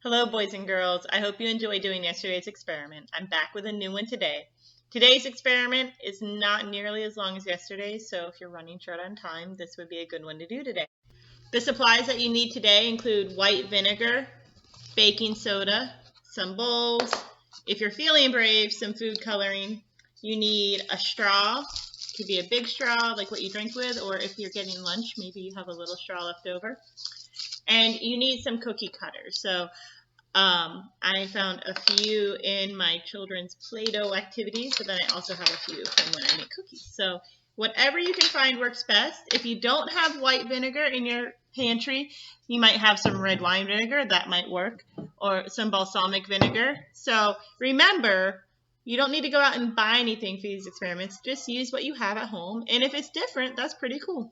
Hello, boys and girls. I hope you enjoyed doing yesterday's experiment. I'm back with a new one today. Today's experiment is not nearly as long as yesterday's, so if you're running short on time, this would be a good one to do today. The supplies that you need today include white vinegar, baking soda, some bowls. If you're feeling brave, some food coloring. You need a straw. It could be a big straw, like what you drink with, or if you're getting lunch, maybe you have a little straw left over. And you need some cookie cutters. So I found a few in my children's Play-Doh activities, but then I also have a few from when I make cookies. So whatever you can find works best. If you don't have white vinegar in your pantry, you might have some red wine vinegar. That might work, or some balsamic vinegar. So remember, you don't need to go out and buy anything for these experiments. Just use what you have at home, and if it's different, that's pretty cool.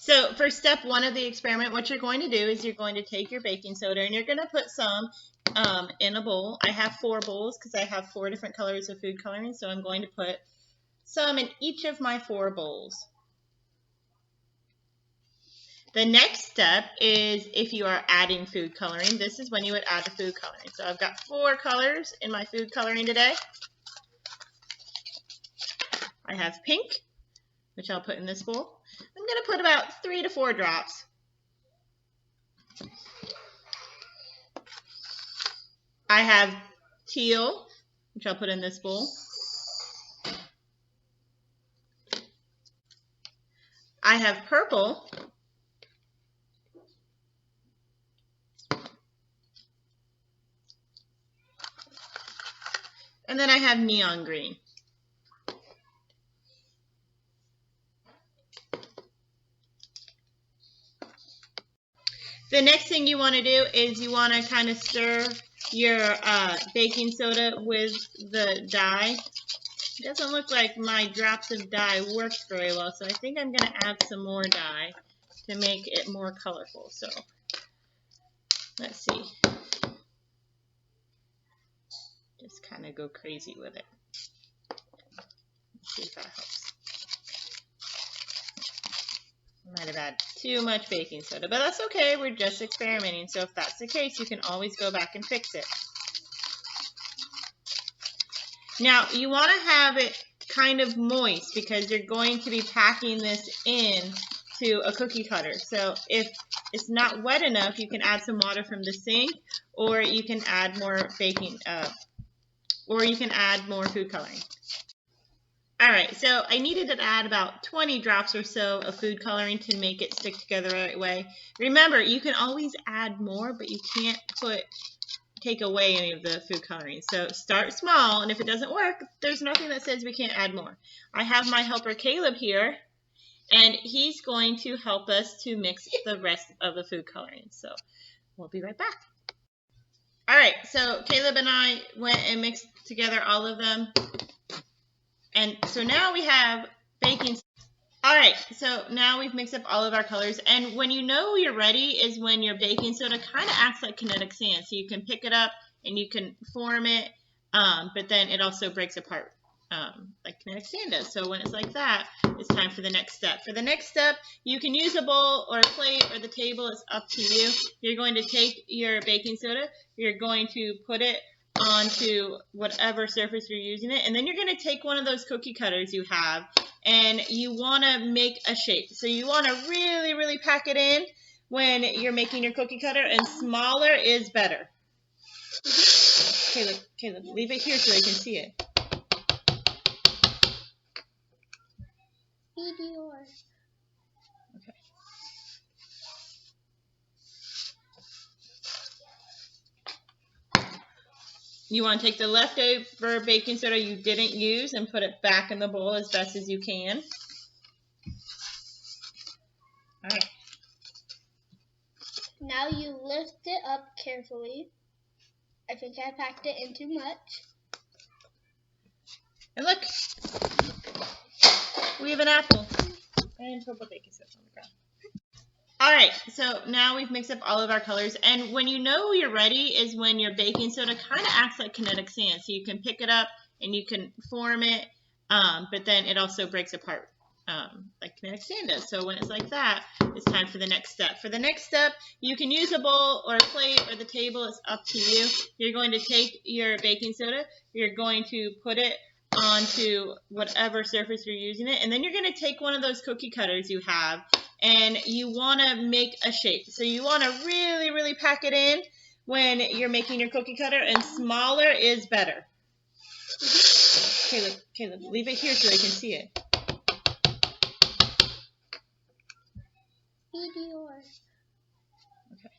So for step one of the experiment, what you're going to do is you're going to take your baking soda and you're going to put some in a bowl. I have 4 bowls because I have 4 different colors of food coloring, so I'm going to put some in each of my 4 bowls. The next step is if you are adding food coloring. This is when you would add the food coloring. So I've got 4 colors in my food coloring today. I have pink, which I'll put in this bowl. I'm going to put about 3 to 4 drops. I have teal, which I'll put in this bowl. I have purple. And then I have neon green. The next thing you want to do is you want to kind of stir your baking soda with the dye. It doesn't look like my drops of dye worked very well, so I think I'm going to add some more dye to make it more colorful. So let's see. Just kind of go crazy with it. Let's see if that helps. Might have had too much baking soda, but that's okay. We're just experimenting, so if that's the case, you can always go back and fix it. Now, you want to have it kind of moist because you're going to be packing this in to a cookie cutter. So if it's not wet enough, you can add some water from the sink, or you can add more or you can add more food coloring. Alright, so I needed to add about 20 drops or so of food coloring to make it stick together the right way. Remember, you can always add more, but you can't take away any of the food coloring. So start small, and if it doesn't work, there's nothing that says we can't add more. I have my helper Caleb here, and he's going to help us to mix the rest of the food coloring. So we'll be right back. Alright, so Caleb and I went and mixed together all of them. And so now we have baking. All right, so now we've mixed up all of our colors. And when you know you're ready is when your baking soda kind of acts like kinetic sand. So you can pick it up and you can form it, but then it also breaks apart like kinetic sand does. So when it's like that, it's time for the next step. For the next step, you can use a bowl or a plate or the table. It's up to you. You're going to take your baking soda. You're going to put it onto whatever surface you're using it, and then you're going to take one of those cookie cutters you have and you want to make a shape. So you want to really pack it in when you're making your cookie cutter, and smaller is better. Caleb, leave it here so they can see it. Okay. You want to take the leftover baking soda you didn't use and put it back in the bowl as best as you can. All right. Now you lift it up carefully. I think I packed it in too much. And look, we have an apple and purple baking soda on the ground. All right, so now we've mixed up all of our colors, and when you know you're ready is when your baking soda kind of acts like kinetic sand. So you can pick it up and you can form it, but then it also breaks apart like kinetic sand does. So when it's like that, it's time for the next step. For the next step, you can use a bowl or a plate or the table. It's up to you. You're going to take your baking soda. You're going to put it onto whatever surface you're using it. And then you're going to take one of those cookie cutters you have, and you want to make a shape. So you want to really, really pack it in when you're making your cookie cutter, and smaller is better. Caleb, leave it here so they can see it. Okay.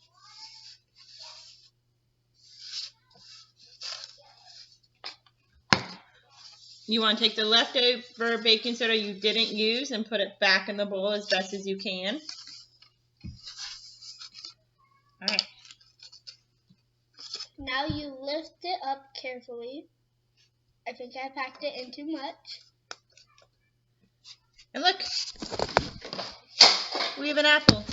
You want to take the leftover baking soda you didn't use and put it back in the bowl as best as you can. All right. Now you lift it up carefully. I think I packed it in too much. And look, we have an apple.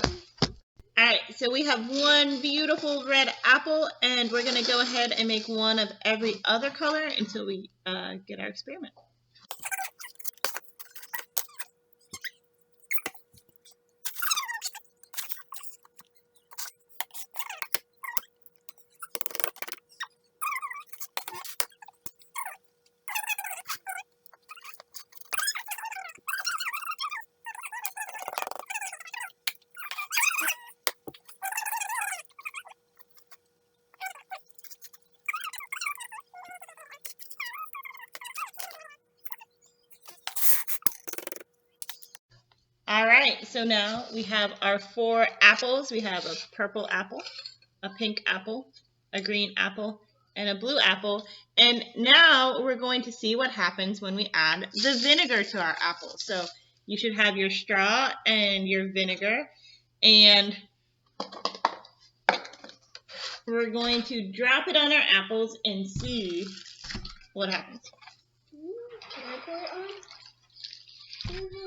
All right, so we have one beautiful red apple, and we're going to go ahead and make one of every other color until we get our experiment. All right, so now we have our 4 apples. We have a purple apple, a pink apple, a green apple, and a blue apple. And now we're going to see what happens when we add the vinegar to our apple. So you should have your straw and your vinegar, and we're going to drop it on our apples and see what happens. Can I pour it on?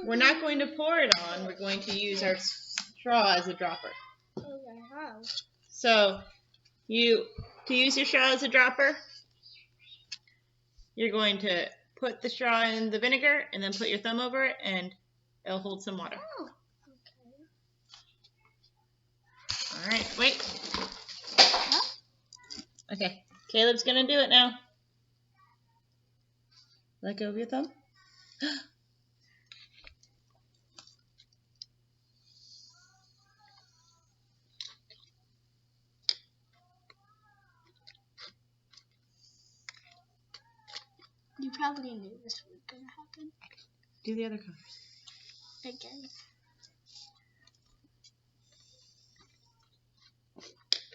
We're not going to pour it on. We're going to use our straw as a dropper. Okay, how? So to use your straw as a dropper, you're going to put the straw in the vinegar and then put your thumb over it, and it'll hold some water. Oh, okay. All right, wait. Huh? Okay, Caleb's going to do it now. Let go of your thumb. You probably knew this was going to happen. Do the other colors. Again.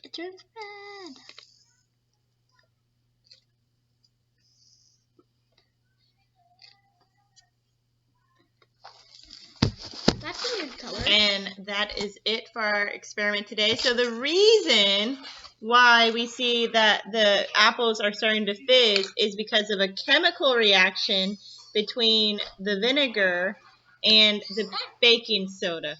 It turns red. That's a good color. And that is it for our experiment today. So the reason why we see that the apples are starting to fizz is because of a chemical reaction between the vinegar and the baking soda.